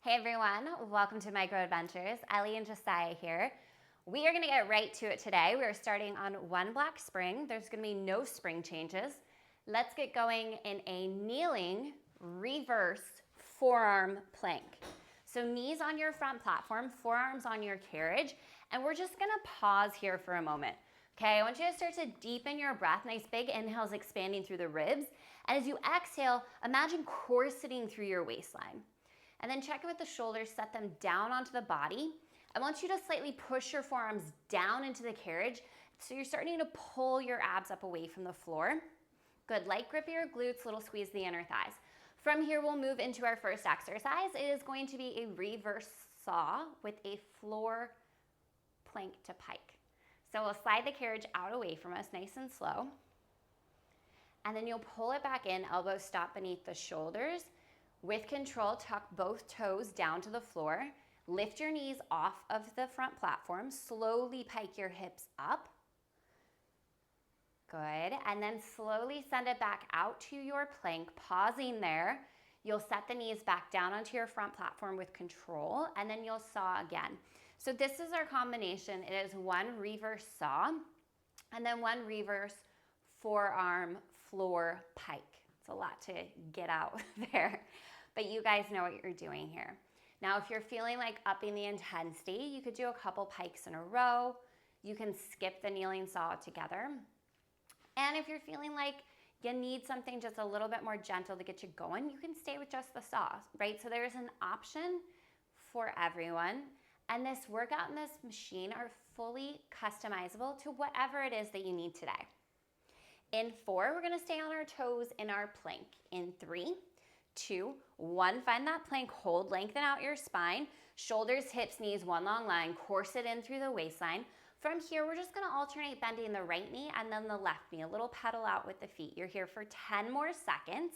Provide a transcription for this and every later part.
Hey everyone, welcome to Micro Adventures. Ellie and Josiah here. We are going to get right to it today. We are starting on one block spring. There's going to be no spring changes. Let's get going in a kneeling reverse forearm plank. So knees on your front platform, forearms on your carriage, and we're just going to pause here for a moment. Okay, I want you to start to deepen your breath. Nice big inhales expanding through the ribs. And as you exhale, imagine corseting through your waistline. And then check in with the shoulders, set them down onto the body. I want you to slightly push your forearms down into the carriage so you're starting to pull your abs up away from the floor. Good, light grip of your glutes, little squeeze the inner thighs. From here, we'll move into our first exercise. It is going to be a reverse saw with a floor plank to pike. So we'll slide the carriage out away from us, nice and slow. And then you'll pull it back in, elbows stop beneath the shoulders. With control, tuck both toes down to the floor. Lift your knees off of the front platform. Slowly pike your hips up. Good. And then slowly send it back out to your plank, pausing there. You'll set the knees back down onto your front platform with control, and then you'll saw again. So this is our combination. It is one reverse saw, and then one reverse forearm floor pike. It's a lot to get out there, but you guys know what you're doing here. Now, if you're feeling like upping the intensity, you could do a couple pikes in a row. You can skip the kneeling saw together. And if you're feeling like you need something just a little bit more gentle to get you going, you can stay with just the saw, right? So there's an option for everyone. And this workout and this machine are fully customizable to whatever it is that you need today. In 4, we're going to stay on our toes in our plank. In 3, 2, 1, find that plank, hold, lengthen out your spine, shoulders, hips, knees, one long line, corset in through the waistline. From here, we're just going to alternate bending the right knee and then the left knee, a little pedal out with the feet. You're here for 10 more seconds,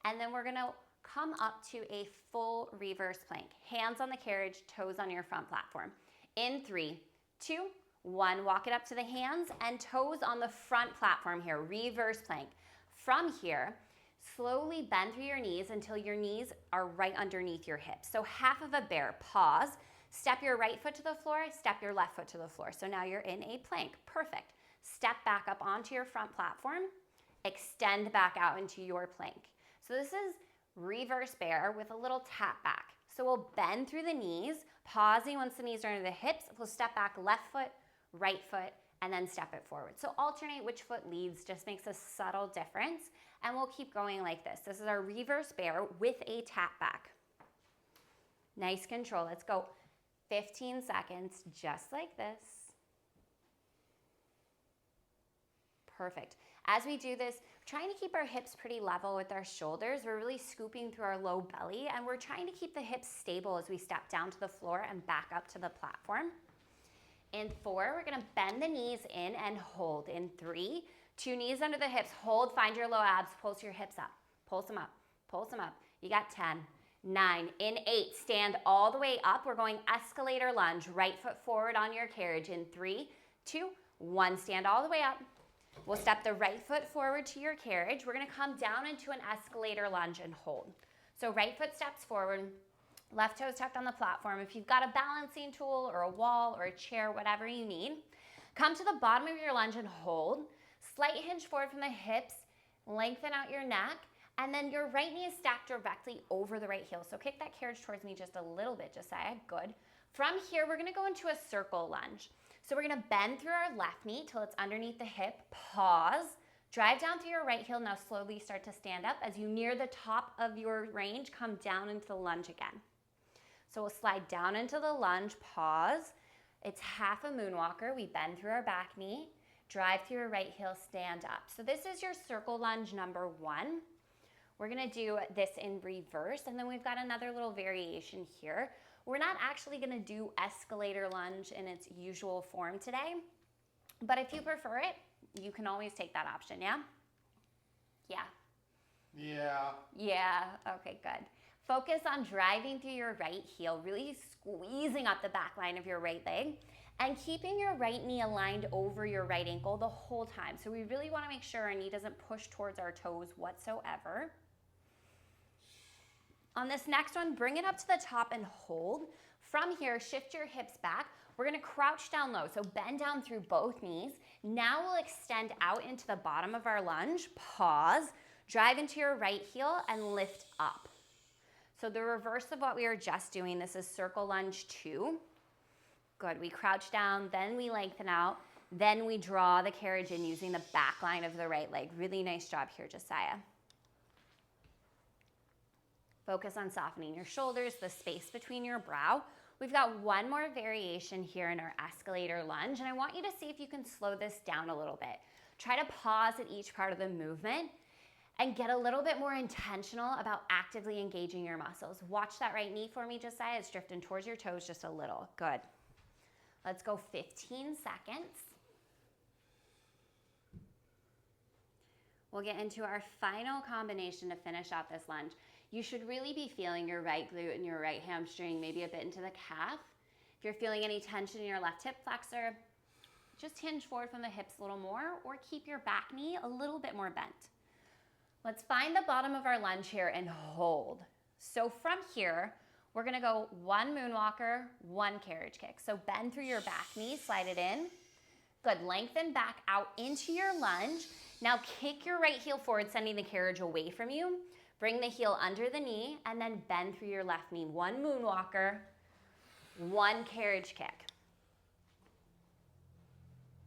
and then we're going to come up to a full reverse plank. Hands on the carriage, toes on your front platform. In 3, 2, 1, walk it up to the hands and toes on the front platform here, reverse plank. From here, slowly bend through your knees until your knees are right underneath your hips. So half of a bear, pause, step your right foot to the floor, step your left foot to the floor. So now you're in a plank, perfect. Step back up onto your front platform, extend back out into your plank. So this is reverse bear with a little tap back. So we'll bend through the knees, pausing once the knees are under the hips. We'll step back left foot, right foot, and then step it forward. So alternate which foot leads, just makes a subtle difference. And we'll keep going like this. This is our reverse bear with a tap back. Nice control. Let's go 15 seconds, just like this. Perfect. As we do this, we're trying to keep our hips pretty level with our shoulders. We're really scooping through our low belly, and we're trying to keep the hips stable as we step down to the floor and back up to the platform. In 4, we're going to bend the knees in and hold. In 3, 2 knees under the hips, hold, find your low abs, pulse your hips up, pulse them up, pulse them up. You got 10, 9, in 8, stand all the way up. We're going escalator lunge, right foot forward on your carriage. In 3, 2, 1, stand all the way up. We'll step the right foot forward to your carriage. We're going to come down into an escalator lunge and hold. So right foot steps forward, left toes tucked on the platform. If you've got a balancing tool or a wall or a chair, whatever you need, come to the bottom of your lunge and hold. Slight hinge forward from the hips, lengthen out your neck, and then your right knee is stacked directly over the right heel. So kick that carriage towards me just a little bit, Josiah. Good. From here, we're going to go into a circle lunge. So we're going to bend through our left knee till it's underneath the hip. Pause. Drive down through your right heel. Now slowly start to stand up. As you near the top of your range, come down into the lunge again. So we'll slide down into the lunge, pause. It's half a moonwalker. We bend through our back knee, drive through your right heel, stand up. So this is your circle lunge number 1. We're gonna do this in reverse, and then we've got another little variation here. We're not actually gonna do escalator lunge in its usual form today, but if you prefer it, you can always take that option, yeah? Yeah. Yeah. Yeah, okay, good. Focus on driving through your right heel, really squeezing up the back line of your right leg and keeping your right knee aligned over your right ankle the whole time. So we really want to make sure our knee doesn't push towards our toes whatsoever. On this next one, bring it up to the top and hold. From here, shift your hips back. We're gonna crouch down low, so bend down through both knees. Now we'll extend out into the bottom of our lunge, pause, drive into your right heel and lift up. So the reverse of what we were just doing, this is circle lunge 2. Good, we crouch down, then we lengthen out, then we draw the carriage in using the back line of the right leg. Really nice job here, Josiah. Focus on softening your shoulders, the space between your brow. We've got one more variation here in our escalator lunge, and I want you to see if you can slow this down a little bit. Try to pause at each part of the movement and get a little bit more intentional about actively engaging your muscles. Watch that right knee for me, Josiah. It's drifting towards your toes just a little. Good. Let's go 15 seconds. We'll get into our final combination to finish out this lunge. You should really be feeling your right glute and your right hamstring, maybe a bit into the calf. If you're feeling any tension in your left hip flexor, just hinge forward from the hips a little more or keep your back knee a little bit more bent. Let's find the bottom of our lunge here and hold. So from here, we're gonna go one moonwalker, one carriage kick. So bend through your back knee, slide it in. Good, lengthen back out into your lunge. Now kick your right heel forward, sending the carriage away from you. Bring the heel under the knee and then bend through your left knee. One moonwalker, one carriage kick.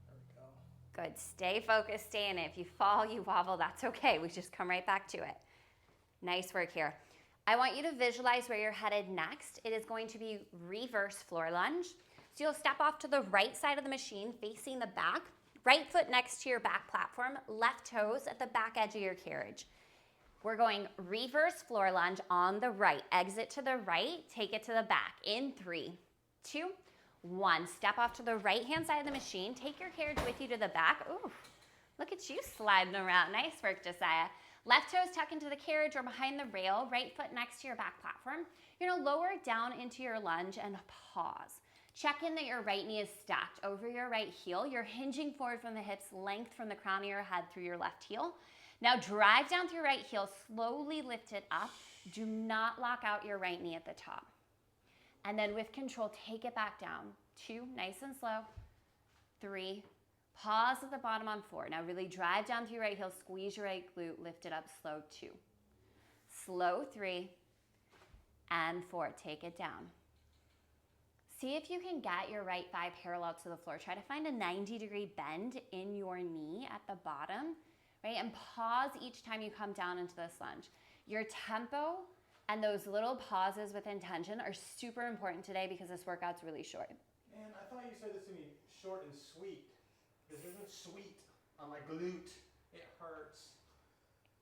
There we go. Good, stay focused, stay in it. If you fall, you wobble, that's okay. We just come right back to it. Nice work here. I want you to visualize where you're headed next. It is going to be reverse floor lunge. So you'll step off to the right side of the machine, facing the back, right foot next to your back platform, left toes at the back edge of your carriage. We're going reverse floor lunge on the right. Exit to the right, take it to the back. In 3, 2, 1. Step off to the right-hand side of the machine. Take your carriage with you to the back. Ooh, look at you sliding around. Nice work, Josiah. Left toes tuck into the carriage or behind the rail, right foot next to your back platform. You're gonna lower down into your lunge and pause. Check in that your right knee is stacked over your right heel. You're hinging forward from the hips, length from the crown of your head through your left heel. Now drive down through right heel, slowly lift it up. Do not lock out your right knee at the top. And then with control, take it back down. 2, nice and slow. 3, pause at the bottom on 4. Now really drive down through your right heel, squeeze your right glute, lift it up, slow 2. Slow 3, and 4, take it down. See if you can get your right thigh parallel to the floor. Try to find a 90-degree bend in your knee at the bottom. Right? And pause each time you come down into this lunge. Your tempo and those little pauses with intention are super important today because this workout's really short. Man, I thought you said this to me short and sweet. This isn't sweet on my glute. It hurts.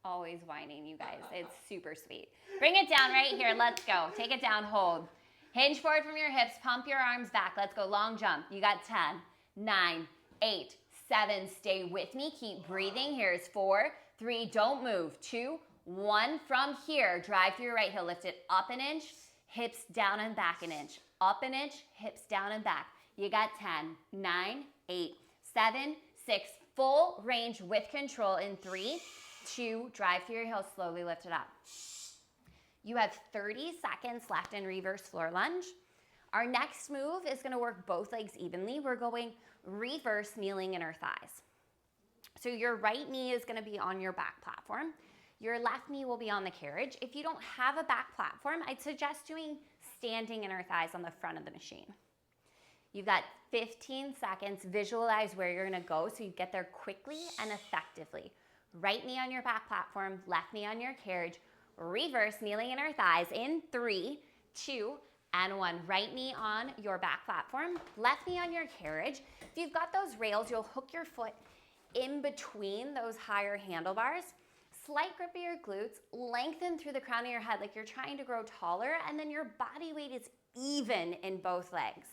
Always whining, you guys. It's super sweet. Bring it down right here. Let's go. Take it down, hold. Hinge forward from your hips, pump your arms back. Let's go, long jump. You got 10, 9, 8, 7, stay with me, keep breathing. Here's 4, 3, don't move. 2, 1, from here, drive through your right heel, lift it up an inch, hips down and back an inch, up an inch, hips down and back. You got 10, 9, 8, 7, 6, full range with control in 3, 2, drive through your heel, slowly lift it up. You have 30 seconds left in reverse floor lunge. Our next move is gonna work both legs evenly. We're going reverse kneeling inner thighs. So your right knee is gonna be on your back platform. Your left knee will be on the carriage. If you don't have a back platform, I'd suggest doing standing inner thighs on the front of the machine. You've got 15 seconds. Visualize where you're gonna go so you get there quickly and effectively. Right knee on your back platform, left knee on your carriage, reverse kneeling inner thighs in 3, 2, and 1. Right knee on your back platform, left knee on your carriage. If you've got those rails, you'll hook your foot in between those higher handlebars. Slight grip of your glutes, lengthen through the crown of your head like you're trying to grow taller, and then your body weight is even in both legs.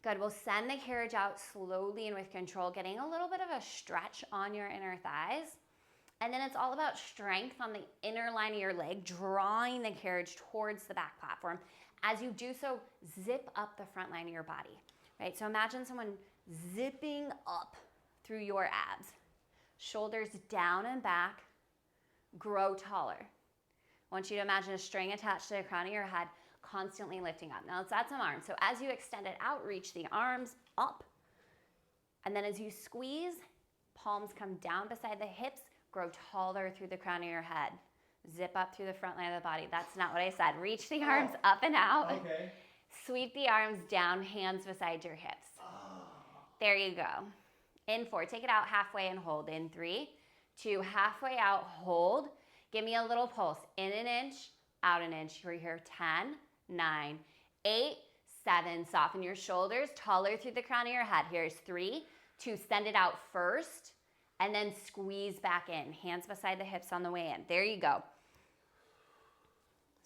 Good, we'll send the carriage out slowly and with control, getting a little bit of a stretch on your inner thighs. And then it's all about strength on the inner line of your leg, drawing the carriage towards the back platform. As you do so, zip up the front line of your body, right? So imagine someone zipping up through your abs. Shoulders down and back, grow taller. want you to imagine a string attached to the crown of your head, constantly lifting up. Now let's add some arms. So as you extend it out, reach the arms up. And then as you squeeze, palms come down beside the hips, grow taller through the crown of your head. Zip up through the front line of the body. That's not what I said. Reach the arms up and out. Okay. Sweep the arms down, hands beside your hips. There you go. In 4, take it out halfway and hold. In 3, 2, halfway out, hold. Give me a little pulse. In an inch, out an inch. We're here. 10, 9, 8, 7. Soften your shoulders, taller through the crown of your head. Here's 3, 2, send it out first, and then squeeze back in. Hands beside the hips on the way in. There you go.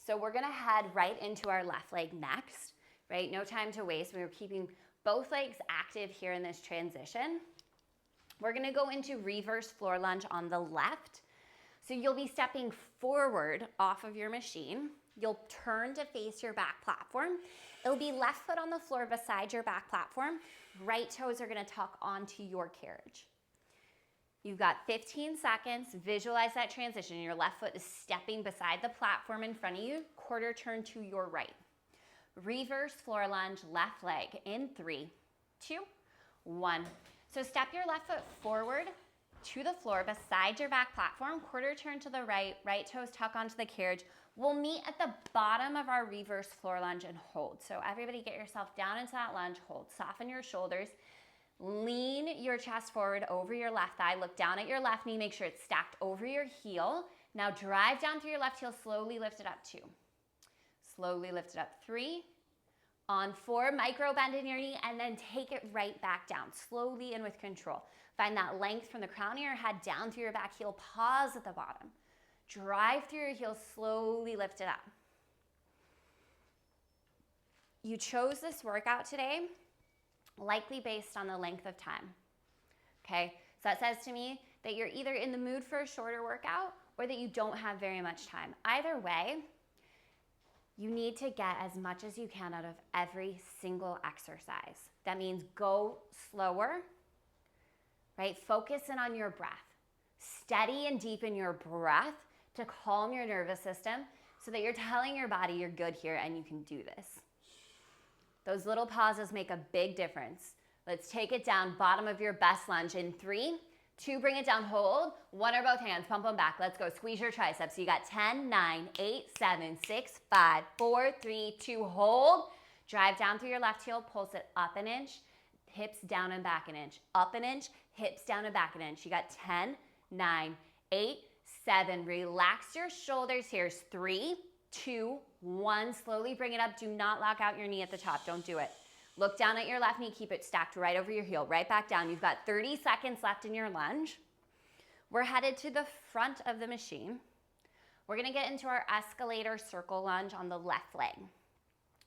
So we're gonna head right into our left leg next, right? No time to waste. We're keeping both legs active here in this transition. We're gonna go into reverse floor lunge on the left. So you'll be stepping forward off of your machine. You'll turn to face your back platform. It'll be left foot on the floor beside your back platform. Right toes are gonna tuck onto your carriage. You've got 15 seconds. Visualize that transition. Your left foot is stepping beside the platform in front of you. Quarter turn to your right. Reverse floor lunge, left leg in 3, 2, 1. So step your left foot forward to the floor beside your back platform. Quarter turn to the right. Right toes tuck onto the carriage. We'll meet at the bottom of our reverse floor lunge and hold. So everybody get yourself down into that lunge. Hold. Soften your shoulders. Lean your chest forward over your left thigh. Look down at your left knee. Make sure it's stacked over your heel. Now drive down through your left heel. Slowly lift it up. 2. Slowly lift it up. 3. On 4, micro bend in your knee, and then take it right back down. Slowly and with control. Find that length from the crown of your head down through your back heel. Pause at the bottom. Drive through your heels. Slowly lift it up. You chose this workout today likely based on the length of time, okay? So that says to me that you're either in the mood for a shorter workout or that you don't have very much time. Either way, you need to get as much as you can out of every single exercise. That means go slower, right? Focus in on your breath. Steady and deepen your breath to calm your nervous system so that you're telling your body you're good here and you can do this. Those little pauses make a big difference. Let's take it down, bottom of your best lunge in 3, 2, bring it down, hold. 1 or both hands, pump them back. Let's go, squeeze your triceps. So you got 10, 9, 8, 7, 6, 5, 4, 3, 2, hold. Drive down through your left heel, pulse it up an inch, hips down and back an inch. Up an inch, hips down and back an inch. You got 10, 9, 8, 7. Relax your shoulders. Here's 3, 2, 1. Slowly bring it up. Do not lock out your knee at the top. Don't do it. Look down at your left knee. Keep it stacked right over your heel. Right back down. You've got 30 seconds left in your lunge. We're headed to the front of the machine. We're going to get into our escalator circle lunge on the left leg.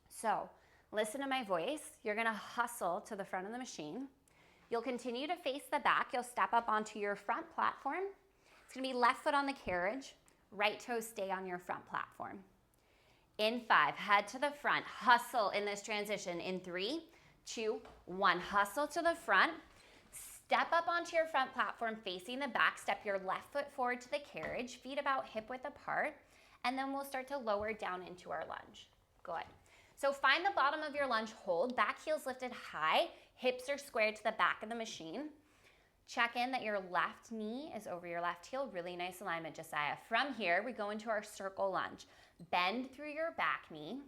So listen to my voice. You're going to hustle to the front of the machine. You'll continue to face the back. You'll step up onto your front platform. It's going to be left foot on the carriage. Right toes stay on your front platform. In 5, head to the front. Hustle in this transition. In 3, 2, 1. Hustle to the front. Step up onto your front platform facing the back. Step your left foot forward to the carriage. Feet about hip width apart. And then we'll start to lower down into our lunge. Good. So find the bottom of your lunge. Hold. Back heels lifted high. Hips are squared to the back of the machine. Check in that your left knee is over your left heel. Really nice alignment, Josiah. From here, we go into our circle lunge. Bend through your back knee.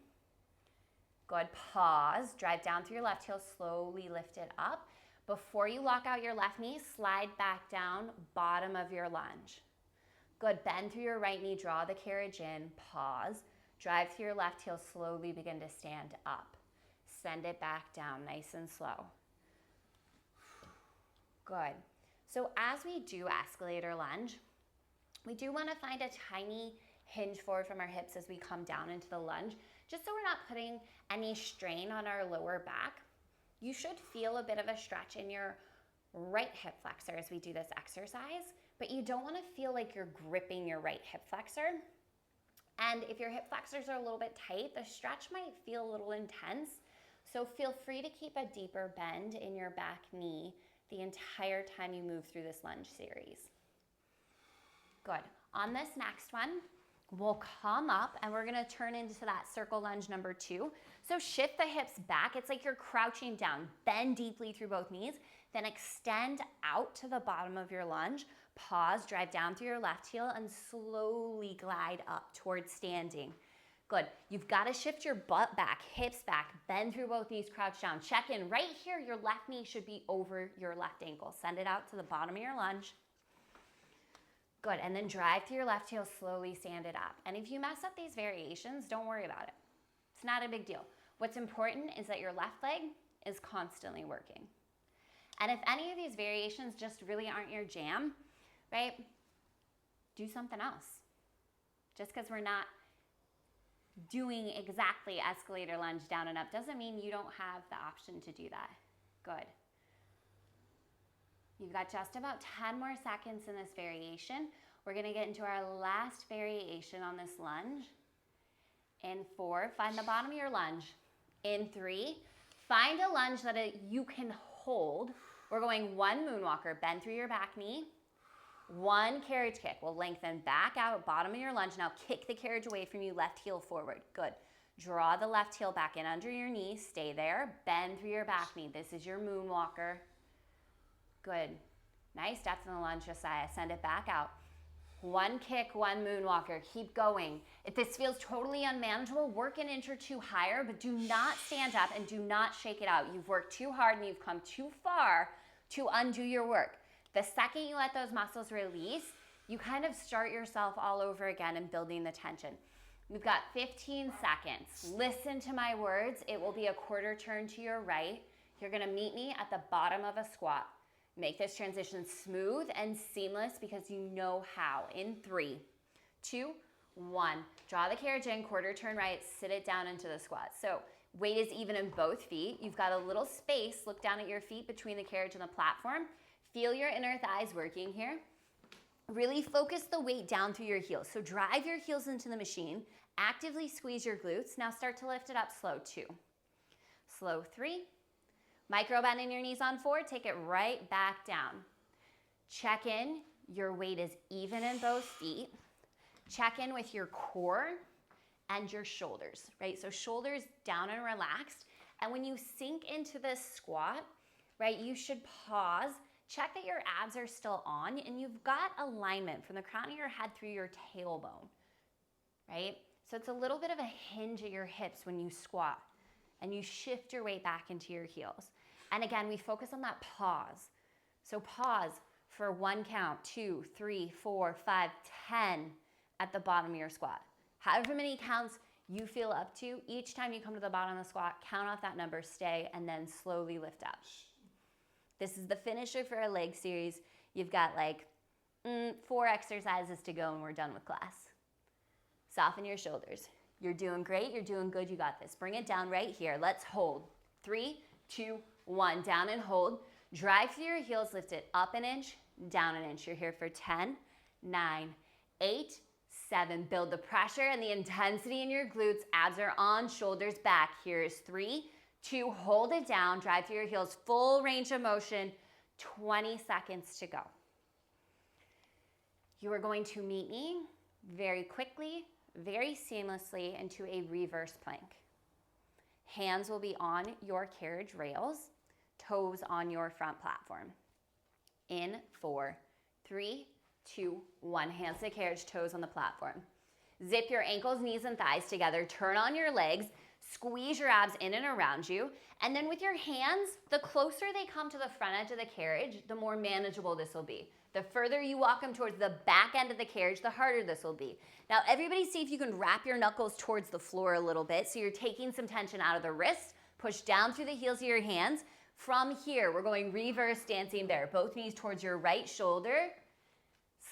Good. Pause. Drive down through your left heel. Slowly lift it up. Before you lock out your left knee, slide back down, bottom of your lunge. Good. Bend through your right knee. Draw the carriage in. Pause. Drive through your left heel. Slowly begin to stand up. Send it back down, nice and slow. Good. So as we do escalator lunge, we do want to find a tiny hinge forward from our hips as we come down into the lunge, just so we're not putting any strain on our lower back. You should feel a bit of a stretch in your right hip flexor as we do this exercise, but you don't want to feel like you're gripping your right hip flexor. And if your hip flexors are a little bit tight, the stretch might feel a little intense. So feel free to keep a deeper bend in your back knee the entire time you move through this lunge series. Good. On this next one, We'll come up and we're gonna turn into that circle lunge number 2. So shift the hips back. It's like you're crouching down. Bend deeply through both knees, then extend out to the bottom of your lunge. Pause, drive down through your left heel, and slowly glide up towards standing. Good. You've got to shift your butt back, hips back, bend through both knees, crouch down. Check in. Right here, your left knee should be over your left ankle. Send it out to the bottom of your lunge. Good. And then drive through your left heel, slowly stand it up. And if you mess up these variations, don't worry about it. It's not a big deal. What's important is that your left leg is constantly working. And if any of these variations just really aren't your jam, right, do something else. Just because we're not doing exactly escalator lunge down and up doesn't mean you don't have the option to do that. Good. You've got just about 10 more seconds in this variation. We're going to get into our last variation on this lunge. In 4, find the bottom of your lunge. In 3, find a lunge that you can hold. We're going 1 moonwalker, bend through your back knee. 1 carriage kick. We'll lengthen back out, bottom of your lunge. Now kick the carriage away from you, left heel forward. Good. Draw the left heel back in under your knee. Stay there. Bend through your back knee. This is your moonwalker. Good. Nice steps in the lunge, Josiah. Send it back out. 1 kick, 1 moonwalker. Keep going. If this feels totally unmanageable, work an inch or 2 higher, but do not stand up and do not shake it out. You've worked too hard and you've come too far to undo your work. The second you let those muscles release, you kind of start yourself all over again and building the tension. We've got 15 seconds. Listen to my words. It will be a quarter turn to your right. You're gonna meet me at the bottom of a squat. Make this transition smooth and seamless because you know how. In 3, 2, 1. Draw the carriage in, quarter turn right, sit it down into the squat. So weight is even in both feet. You've got a little space. Look down at your feet between the carriage and the platform. Feel your inner thighs working here. Really focus the weight down through your heels. So drive your heels into the machine. Actively squeeze your glutes. Now start to lift it up slow. 2. Slow. 3. Micro bend in your knees on 4. Take it right back down. Check in. Your weight is even in both feet. Check in with your core and your shoulders, right? So shoulders down and relaxed. And when you sink into this squat, right, you should pause. Check that your abs are still on and you've got alignment from the crown of your head through your tailbone, right? So it's a little bit of a hinge at your hips when you squat and you shift your weight back into your heels. And again, we focus on that pause. So pause for 1 count, 2, 3, 4, 5, 10 at the bottom of your squat. However many counts you feel up to, each time you come to the bottom of the squat, count off that number, stay, and then slowly lift up. This is the finisher for our leg series. You've got like 4 exercises to go and we're done with class. Soften your shoulders. You're doing great, you're doing good, you got this. Bring it down right here. Let's hold. 3, 2, 1, down and hold. Drive through your heels, lift it up an inch, down an inch. You're here for 10, 9, 8, 7. Build the pressure and the intensity in your glutes. Abs are on, shoulders back. Here's 3, 2, hold it down, drive through your heels, full range of motion, 20 seconds to go. You are going to meet me very quickly, very seamlessly into a reverse plank. Hands will be on your carriage rails, toes on your front platform. In 4, 3, 2, 1. Hands to the carriage, toes on the platform. Zip your ankles, knees, and thighs together. Turn on your legs. Squeeze your abs in and around you. And then with your hands, the closer they come to the front edge of the carriage, the more manageable this will be. The further you walk them towards the back end of the carriage, the harder this will be. Now, everybody see if you can wrap your knuckles towards the floor a little bit so you're taking some tension out of the wrist. Push down through the heels of your hands. From here, we're going reverse dancing bear. Both knees towards your right shoulder.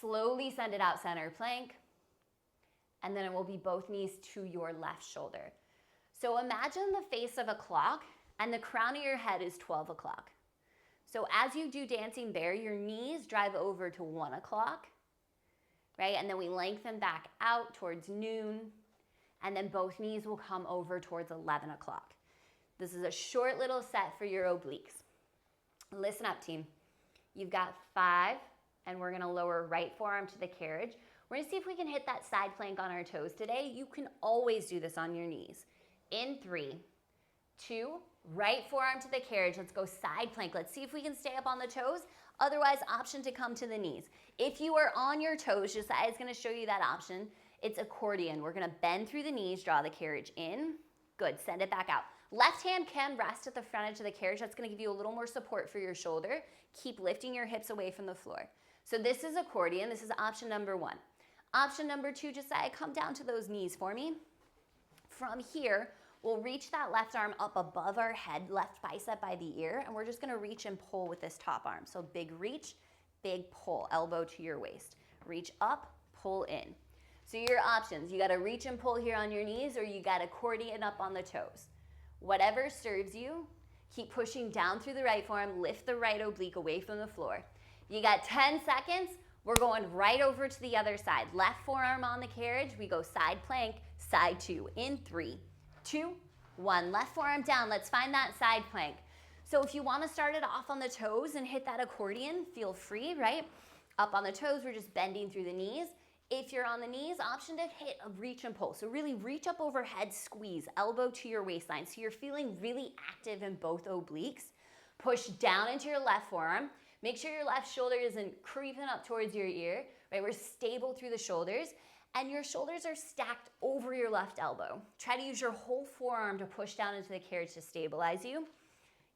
Slowly send it out, center plank. And then it will be both knees to your left shoulder. So imagine the face of a clock and the crown of your head is 12 o'clock. So as you do dancing bear, your knees drive over to 1 o'clock, right? And then we lengthen back out towards noon, and then both knees will come over towards 11 o'clock. This is a short little set for your obliques. Listen up, team. You've got 5, and we're gonna lower right forearm to the carriage. We're gonna see if we can hit that side plank on our toes today. You can always do this on your knees. In 3, 2, right forearm to the carriage. Let's go side plank. Let's see if we can stay up on the toes. Otherwise, option to come to the knees. If you are on your toes, Josiah is gonna show you that option. It's accordion. We're gonna bend through the knees, draw the carriage in. Good, send it back out. Left hand can rest at the front edge of the carriage. That's gonna give you a little more support for your shoulder. Keep lifting your hips away from the floor. So this is accordion. This is option number 1. Option number 2, Josiah, come down to those knees for me. From here, we'll reach that left arm up above our head, left bicep by the ear, and we're just gonna reach and pull with this top arm. So big reach, big pull, elbow to your waist. Reach up, pull in. So your options, you gotta reach and pull here on your knees, or you got accordion up on the toes. Whatever serves you, keep pushing down through the right forearm, lift the right oblique away from the floor. You got 10 seconds, we're going right over to the other side. Left forearm on the carriage, we go side plank, side 2, in 3, 2, 1. Left forearm down, let's find that side plank. So if you wanna start it off on the toes and hit that accordion, feel free, right? Up on the toes, we're just bending through the knees. If you're on the knees, option to hit a reach and pull. So really reach up overhead, squeeze, elbow to your waistline. So you're feeling really active in both obliques. Push down into your left forearm. Make sure your left shoulder isn't creeping up towards your ear, right? We're stable through the shoulders, and your shoulders are stacked over your left elbow. Try to use your whole forearm to push down into the carriage to stabilize you.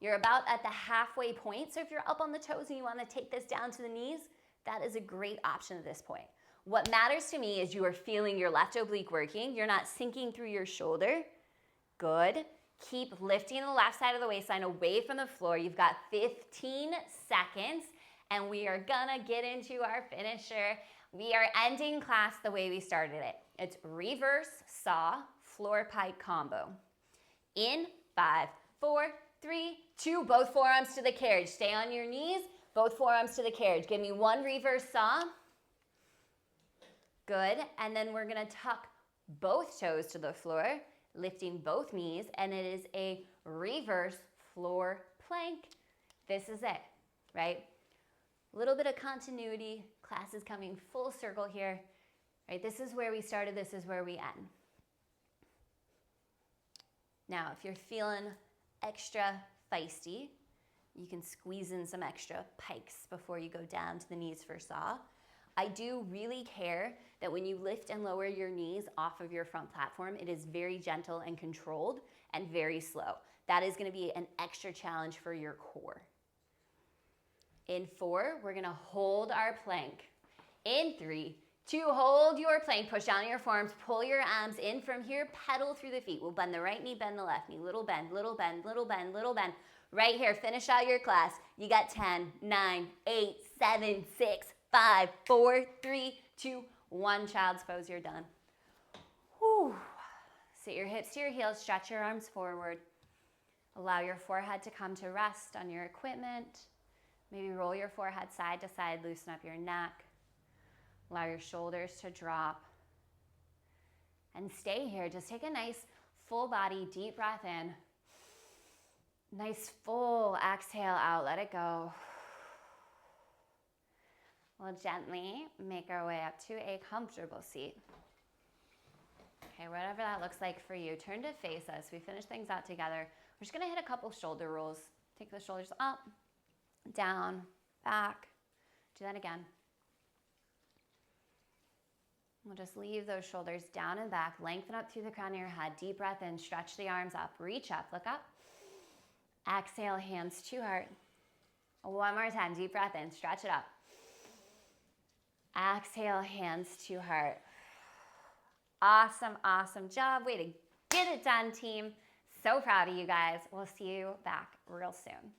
You're about at the halfway point, so if you're up on the toes and you want to take this down to the knees, that is a great option at this point. What matters to me is you are feeling your left oblique working. You're not sinking through your shoulder. Good. Keep lifting the left side of the waistline away from the floor. You've got 15 seconds, and we are gonna get into our finisher. We are ending class the way we started it. It's reverse saw floor pike combo. In 5, 4, 3, 2, both forearms to the carriage. Stay on your knees, both forearms to the carriage. Give me 1 reverse saw. Good, and then we're gonna tuck both toes to the floor, lifting both knees, and it is a reverse floor plank. This is it, right? A little bit of continuity. Class is coming full circle here, right? This is where we started, this is where we end. Now, if you're feeling extra feisty, you can squeeze in some extra pikes before you go down to the knees for saw. I do really care that when you lift and lower your knees off of your front platform, it is very gentle and controlled and very slow. That is gonna be an extra challenge for your core. In 4, we're gonna hold our plank. In 3, 2, hold your plank, push down your forearms, pull your arms in from here, pedal through the feet. We'll bend the right knee, bend the left knee, little bend, little bend, little bend, little bend. Right here, finish out your class. You got 10, 9, 8, 7, 6, 5, 4, 3, 2, 1. Child's pose, you're done. Whew. Sit your hips to your heels, stretch your arms forward. Allow your forehead to come to rest on your equipment. Maybe roll your forehead side to side, loosen up your neck. Allow your shoulders to drop. And stay here. Just take a nice full body, deep breath in. Nice full exhale out, let it go. We'll gently make our way up to a comfortable seat. Okay, whatever that looks like for you, turn to face us. We finish things out together. We're just gonna hit a couple shoulder rolls. Take the shoulders up, down, back. Do that again. We'll just leave those shoulders down and back. Lengthen up through the crown of your head. Deep breath in, stretch the arms up. Reach up, look up. Exhale, hands to heart. One more time, deep breath in, stretch it up. Exhale, hands to heart. Awesome, awesome job. Way to get it done, team. So proud of you guys. We'll see you back real soon.